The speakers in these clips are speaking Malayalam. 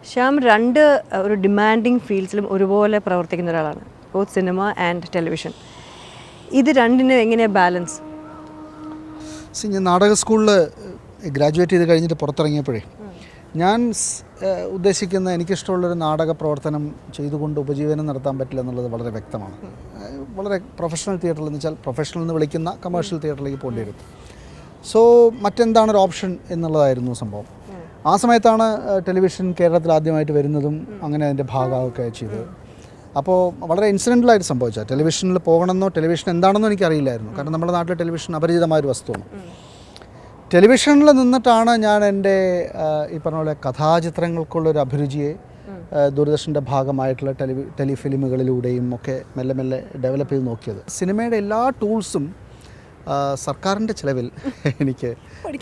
ശ്യാം രണ്ട് ഒരു ഡിമാൻഡിങ് ഫീൽഡ്സിലും ഒരുപോലെ പ്രവർത്തിക്കുന്ന ഒരാളാണ്, ബോത്ത് സിനിമ ആൻഡ് ടെലിവിഷൻ. ഇത് രണ്ടിനും എങ്ങനെയാണ് ബാലൻസ്? ഞാൻ നാടക സ്കൂളിൽ ഗ്രാജുവേറ്റ് ചെയ്ത് കഴിഞ്ഞിട്ട് പുറത്തിറങ്ങിയപ്പോഴേ ഞാൻ ഉദ്ദേശിക്കുന്ന എനിക്കിഷ്ടമുള്ളൊരു നാടക പ്രവർത്തനം ചെയ്തുകൊണ്ട് ഉപജീവനം നടത്താൻ പറ്റില്ല എന്നുള്ളത് വളരെ വ്യക്തമാണ്. വളരെ പ്രൊഫഷണൽ തിയേറ്ററിൽ എന്ന് വെച്ചാൽ പ്രൊഫഷണൽ എന്ന് വിളിക്കുന്ന കമേഴ്ഷ്യൽ തിയേറ്ററിലേക്ക് പോകേണ്ടി വരും. സോ മറ്റെന്താണ് ഒരു ഓപ്ഷൻ എന്നുള്ളതായിരുന്നു സംഭവം. ആ സമയത്താണ് ടെലിവിഷൻ കേരളത്തിൽ ആദ്യമായിട്ട് വരുന്നതും അങ്ങനെ അതിൻ്റെ ഭാഗമൊക്കെ ചെയ്തത്. അപ്പോൾ വളരെ ഇൻസിഡൻ്റലായിട്ട് സംഭവിച്ചാൽ ടെലിവിഷനിൽ പോകണമെന്നോ ടെലിവിഷൻ എന്താണെന്നോ എനിക്കറിയില്ലായിരുന്നു. കാരണം നമ്മുടെ നാട്ടിൽ ടെലിവിഷൻ അപരിചിതമായൊരു വസ്തുവാണ്. ടെലിവിഷനിൽ നിന്നിട്ടാണ് ഞാൻ എൻ്റെ ഈ പറഞ്ഞ പോലെ കഥാചിത്രങ്ങൾക്കുള്ളൊരു അഭിരുചിയെ ദൂരദർശൻ്റെ ഭാഗമായിട്ടുള്ള ടെലിഫിലിമുകളിലൂടെയും ഒക്കെ മെല്ലെ മെല്ലെ ഡെവലപ്പ് ചെയ്ത് നോക്കിയത്. സിനിമയുടെ എല്ലാ ടൂൾസും സർക്കാരിൻ്റെ ചിലവിൽ എനിക്ക്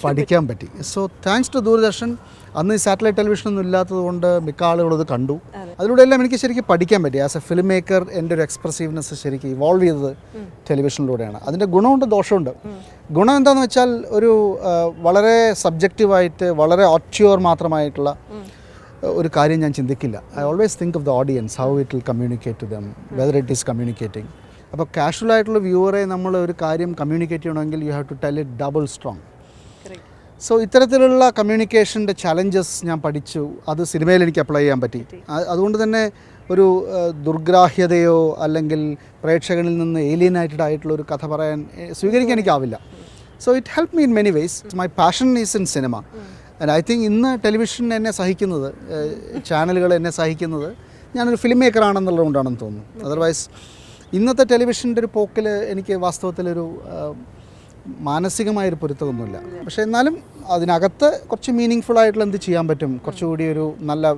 പഠിക്കാൻ പറ്റി. So thanks to Doordarshan. അന്ന് ഈ സാറ്റലൈറ്റ് ടെലിവിഷനൊന്നും ഇല്ലാത്തത് കൊണ്ട് മിക്ക ആളുകളും അത് കണ്ടു. അതിലൂടെയെല്ലാം എനിക്ക് ശരിക്കും പഠിക്കാൻ പറ്റി. ആസ് എ ഫിലിം മേക്കർ എൻ്റെ ഒരു എക്സ്പ്രസീവ്നെസ് ശരിക്കും ഇവോൾവ് ചെയ്തത് ടെലിവിഷനിലൂടെയാണ്. അതിൻ്റെ ഗുണമുണ്ട് ദോഷമുണ്ട്. ഗുണം എന്താണെന്ന് വെച്ചാൽ ഒരു വളരെ സബ്ജക്റ്റീവായിട്ട് വളരെ ഒറ്റ്യൂർ മാത്രമായിട്ടുള്ള ഒരു കാര്യം ഞാൻ ചിന്തിക്കില്ല. I always think of the audience, how it will communicate to them, whether it is communicating. അപ്പോൾ കാഷ്വലായിട്ടുള്ള വ്യൂവറെ നമ്മൾ ഒരു കാര്യം കമ്മ്യൂണിക്കേറ്റ് ചെയ്യണമെങ്കിൽ you have to tell it double strong. So ഇത്തരത്തിലുള്ള കമ്മ്യൂണിക്കേഷൻ്റെ ചലഞ്ചസ് ഞാൻ പഠിച്ചു. അത് സിനിമയിൽ എനിക്ക് അപ്ലൈ ചെയ്യാൻ പറ്റി. അതുകൊണ്ട് തന്നെ ഒരു ദുർഗ്രാഹ്യതയോ അല്ലെങ്കിൽ പ്രേക്ഷകനിൽ നിന്ന് ഏലിയനൈറ്റഡ് ആയിട്ടുള്ള ഒരു കഥ പറയാൻ സ്വീകരിക്കാൻ എനിക്കാവില്ല. So it help me in many ways. My passion is in cinema. And I think ഇന്ന് ടെലിവിഷൻ എന്നെ സഹിക്കുന്നത്, ചാനലുകൾ എന്നെ സഹിക്കുന്നത് ഞാനൊരു ഫിലിം മേക്കർ ആണെന്നുള്ളത് കൊണ്ടാണെന്ന് തോന്നുന്നു. അതർവൈസ് ഇന്നത്തെ ടെലിവിഷൻ്റെ ഒരു പോക്കിൽ എനിക്ക് വാസ്തവത്തിലൊരു മാനസികമായൊരു പൊരുത്തമൊന്നുമില്ല. പക്ഷേ എന്നാലും അതിനകത്ത് കുറച്ച് മീനിങ് ഫുൾ ആയിട്ടുള്ള എന്ത് ചെയ്യാൻ പറ്റും, കുറച്ചുകൂടി ഒരു നല്ല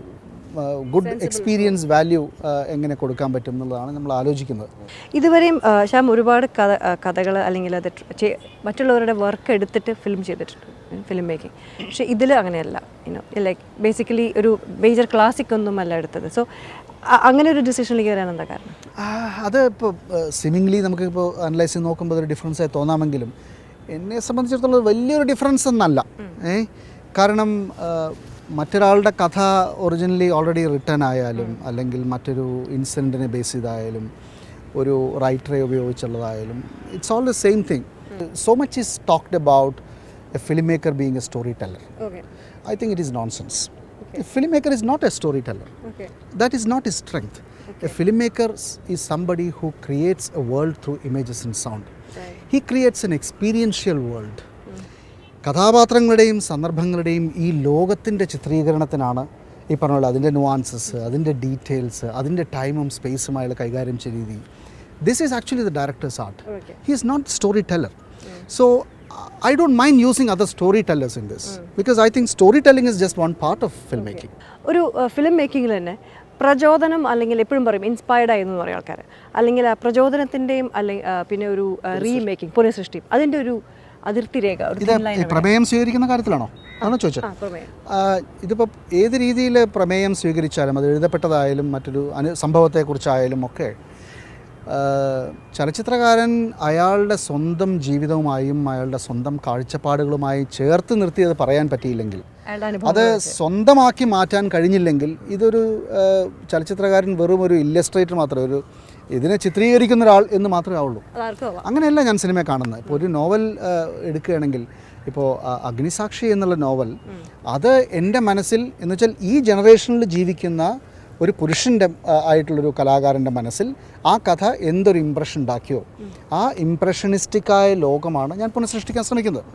ഗുഡ് എക്സ്പീരിയൻസ് വാല്യൂ എങ്ങനെ കൊടുക്കാൻ പറ്റും എന്നുള്ളതാണ് നമ്മൾ ആലോചിക്കുന്നത്. ഇതുവരെയും ശ്യാം ഒരുപാട് കഥകൾ അല്ലെങ്കിൽ അത് മറ്റുള്ളവരുടെ വർക്ക് എടുത്തിട്ട് ഫിലിം ചെയ്തിട്ടുണ്ട്, ഫിലിം മേക്കിംഗ്. പക്ഷേ ഇതിൽ അങ്ങനെയല്ല. ലൈക്ക് ബേസിക്കലി ഒരു മേജർ ക്ലാസിക് ഒന്നുമല്ല എടുത്തത്. സോ അങ്ങനെ ഒരു ഡിസിഷനിലേക്ക് വരാൻ എന്താ കാരണം? അത് ഇപ്പോൾ സിമിംഗ്ലി നമുക്കിപ്പോൾ അനലൈസ് ചെയ്ത് നോക്കുമ്പോൾ ഒരു ഡിഫറൻസ് ആയി തോന്നാമെങ്കിലും എന്നെ സംബന്ധിച്ചിടത്തോളം വലിയൊരു ഡിഫറൻസ് എന്നല്ല. കാരണം മറ്റൊരാളുടെ കഥ ഒറിജിനലി ഓൾറെഡി റിട്ടേൺ ആയാലും അല്ലെങ്കിൽ മറ്റൊരു ഇൻസിഡൻറ്റിനെ ബേസ് ചെയ്തായാലും ഒരു റൈറ്ററെ ഉപയോഗിച്ചുള്ളതായാലും it's all the same thing. So much is talked about a film maker being a storyteller. I think it is nonsense. A filmmaker is not a storyteller. That is not his strength. A filmmaker is somebody who creates a world through images and sound. He creates an experiential world. കഥാപാത്രങ്ങളുടെയും സന്ദർഭങ്ങളുടെയും ഈ ലോകത്തിൻ്റെ ചിത്രീകരണത്തിനാണ് ഈ പറഞ്ഞ പോലെ അതിൻ്റെ നുവാൻസസ്, അതിൻ്റെ ഡീറ്റെയിൽസ്, അതിൻ്റെ ടൈമും സ്പേസുമായുള്ള കൈകാര്യം ചെയ്ത രീതി. This is actually the director's art. He is not story teller. So I don't mind using other storytellers in this because I think storytelling is just one part of filmmaking. ഒരു ഫിലിം മേക്കിങ്ങിൽ തന്നെ പ്രചോദനം അല്ലെങ്കിൽ എപ്പോഴും പറയും ഇൻസ്പയർഡ് ആയി എന്ന് പറയും ആൾക്കാർ. അല്ലെങ്കിൽ ആ പ്രചോദനത്തിൻ്റെയും അല്ലെങ്കിൽ പിന്നെ ഒരു റീമേക്കിംഗ്, പുനഃസൃഷ്ടിയും അതിൻ്റെ ഒരു അതിർത്തി രേഖ. പ്രമേയം സ്വീകരിക്കുന്ന കാര്യത്തിലാണോ ആണോ ചോദിച്ചത്? ഇതിപ്പോൾ ഏത് രീതിയിൽ പ്രമേയം സ്വീകരിച്ചാലും അത് എഴുതപ്പെട്ടതായാലും മറ്റൊരു സംഭവത്തെക്കുറിച്ചായാലും ഒക്കെ ചലച്ചിത്രകാരൻ അയാളുടെ സ്വന്തം ജീവിതവുമായും അയാളുടെ സ്വന്തം കാഴ്ചപ്പാടുകളുമായി ചേർത്ത് നിർത്തി അത് പറയാൻ പറ്റിയില്ലെങ്കിൽ, അത് സ്വന്തമാക്കി മാറ്റാൻ കഴിഞ്ഞില്ലെങ്കിൽ ഇതൊരു ചലച്ചിത്രകാരൻ വെറും ഒരു ഇല്ലസ്ട്രേറ്റർ മാത്രമേ, ഒരു ഇതിനെ ചിത്രീകരിക്കുന്ന ഒരാൾ എന്ന് മാത്രമേ ആവുള്ളൂ. അങ്ങനെയല്ല ഞാൻ സിനിമയെ കാണുന്നത്. ഇപ്പോൾ ഒരു നോവൽ എടുക്കുകയാണെങ്കിൽ, ഇപ്പോൾ അഗ്നിസാക്ഷി എന്നുള്ള നോവൽ, അത് എൻ്റെ മനസ്സിൽ എന്ന് വെച്ചാൽ ഈ ജനറേഷനിൽ ജീവിക്കുന്ന ഒരു പുരുഷൻ്റെ ആയിട്ടുള്ളൊരു കലാകാരൻ്റെ മനസ്സിൽ ആ കഥ എന്തൊരു ഇംപ്രഷൻ ഉണ്ടാക്കിയോ ആ ഇംപ്രഷനിസ്റ്റിക്കായ ലോകമാണ് ഞാൻ പുനഃസൃഷ്ടിക്കാൻ ശ്രമിക്കുന്നത്.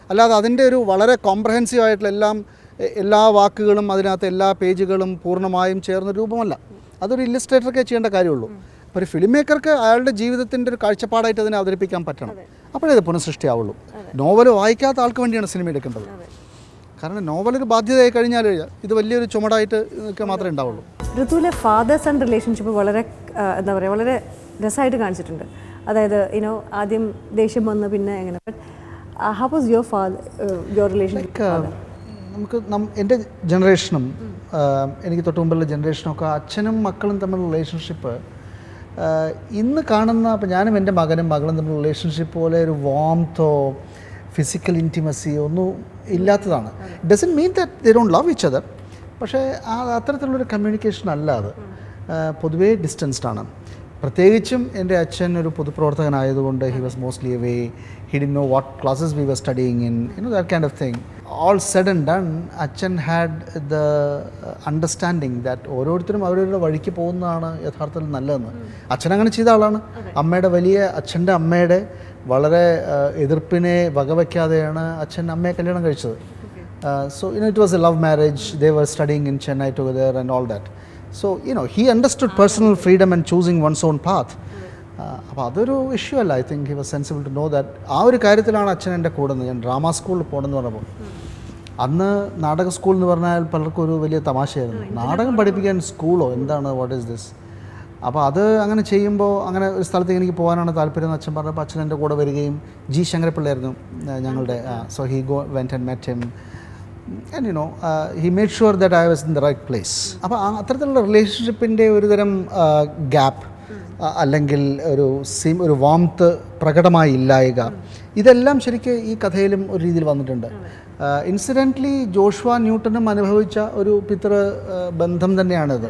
അല്ലാതെ അതിൻ്റെ ഒരു വളരെ കോംപ്രഹെൻസീവ് ആയിട്ടുള്ള എല്ലാ വാക്കുകളും അതിനകത്ത് എല്ലാ പേജുകളും പൂർണ്ണമായും ചേർന്ന രൂപമല്ല. അതൊരു ഇല്ലസ്ട്രേറ്റർക്ക് ചെയ്യേണ്ട കാര്യമുള്ളൂ. അപ്പോൾ ഒരു ഫിലിം മേക്കർക്ക് അയാളുടെ ജീവിതത്തിൻ്റെ ഒരു കാഴ്ചപ്പാടായിട്ട് അതിനെ അവതരിപ്പിക്കാൻ പറ്റണം. അപ്പോഴേ ഇത് പുനഃസൃഷ്ടിയാവുള്ളൂ. നോവൽ വായിക്കാത്ത ആൾക്ക് വേണ്ടിയാണ് സിനിമ എടുക്കേണ്ടത്. കാരണം നോവലൊരു ബാധ്യതയായി കഴിഞ്ഞാൽ ഇത് വലിയൊരു ചുമടായിട്ട് നിൽക്കുക മാത്രമേ ഉണ്ടാവുള്ളൂ. ഋതുവിലെ ഫാദർ സൺ റിലേഷൻഷിപ്പ് വളരെ എന്താ പറയുക, വളരെ രസമായിട്ട് കാണിച്ചിട്ടുണ്ട്. അതായത് ആദ്യം ദേഷ്യം വന്ന് പിന്നെ എങ്ങനെ. But how was your relationship? നമുക്ക് എൻ്റെ ജനറേഷനും എനിക്ക് തൊട്ട് മുമ്പുള്ള ജനറേഷനൊക്കെ അച്ഛനും മക്കളും തമ്മിലുള്ള റിലേഷൻഷിപ്പ് ഇന്ന് കാണുന്ന, അപ്പോൾ ഞാനും എൻ്റെ മകനും മകളും തമ്മിലുള്ള റിലേഷൻഷിപ്പ് പോലെ ഒരു വാംതോ ഫിസിക്കൽ ഇൻറ്റിമസി ഒന്നും ഇല്ലാത്തതാണ്. Doesn't mean that they don't love each other, പക്ഷേ അത്തരത്തിലുള്ളൊരു കമ്മ്യൂണിക്കേഷൻ അല്ല അത്. പൊതുവേ ഡിസ്റ്റൻസ്ഡ് ആണ്. പ്രത്യേകിച്ചും എൻ്റെ അച്ഛൻ ഒരു പൊതുപ്രവർത്തകനായതുകൊണ്ട് he was mostly away, he did know what classes we were studying in, that kind of thing. All said and done അച്ഛൻ ഹാഡ് ദ അണ്ടർസ്റ്റാൻഡിങ് ദാറ്റ് ഓരോരുത്തരും അവരവരുടെ വഴിക്ക് പോകുന്നതാണ് യഥാർത്ഥത്തിൽ നല്ലതെന്ന്. അച്ഛൻ അങ്ങനെ ചെയ്ത ആളാണ്. അച്ഛൻ്റെ അമ്മയുടെ വളരെ എതിർപ്പിനെ വകവയ്ക്കാതെയാണ് അച്ഛൻ അമ്മയെ കല്യാണം കഴിച്ചത്. So it was a love marriage. They were studying in Chennai together and all that. So he understood personal freedom and choosing one's own path. അപ്പോൾ അതൊരു ഇഷ്യൂ അല്ല. I think he was sensible to know that. ആ ഒരു കാര്യത്തിലാണ് അച്ഛൻ എൻ്റെ കൂടെ നിന്ന്. ഞാൻ ഡ്രാമ സ്കൂളിൽ പോകണമെന്ന് പറഞ്ഞപ്പോൾ, അന്ന് നാടക സ്കൂൾ എന്ന് പറഞ്ഞാൽ പലർക്കും ഒരു വലിയ തമാശയായിരുന്നു. നാടകം പഠിപ്പിക്കാൻ സ്കൂളോ, എന്താണ്, വാട്ട് ഈസ് ദിസ്? അപ്പോൾ അത് അങ്ങനെ ചെയ്യുമ്പോൾ, അങ്ങനെ ഒരു സ്ഥലത്തേക്ക് എനിക്ക് പോകാനാണ് താല്പര്യം എന്ന് അച്ഛൻ പറഞ്ഞപ്പോൾ അച്ഛൻ എൻ്റെ കൂടെ വരികയും, ജി ശങ്കരപ്പിള്ളയായിരുന്നു ഞങ്ങളുടെ. So he went and met him and he made sure that I was in the right place. അപ്പോൾ അത്തരത്തിലുള്ള റിലേഷൻഷിപ്പിൻ്റെ ഒരു തരം ഗ്യാപ്പ് അല്ലെങ്കിൽ ഒരു വാംത്ത് പ്രകടമായി ഇല്ലായക, ഇതെല്ലാം ശരിക്കും ഈ കഥയിലും ഒരു രീതിയിൽ വന്നിട്ടുണ്ട്. ഇൻസിഡൻ്റ്ലി ജോഷുവ ന്യൂട്ടനും അനുഭവിച്ച ഒരു പിതൃ ബന്ധം തന്നെയാണിത്.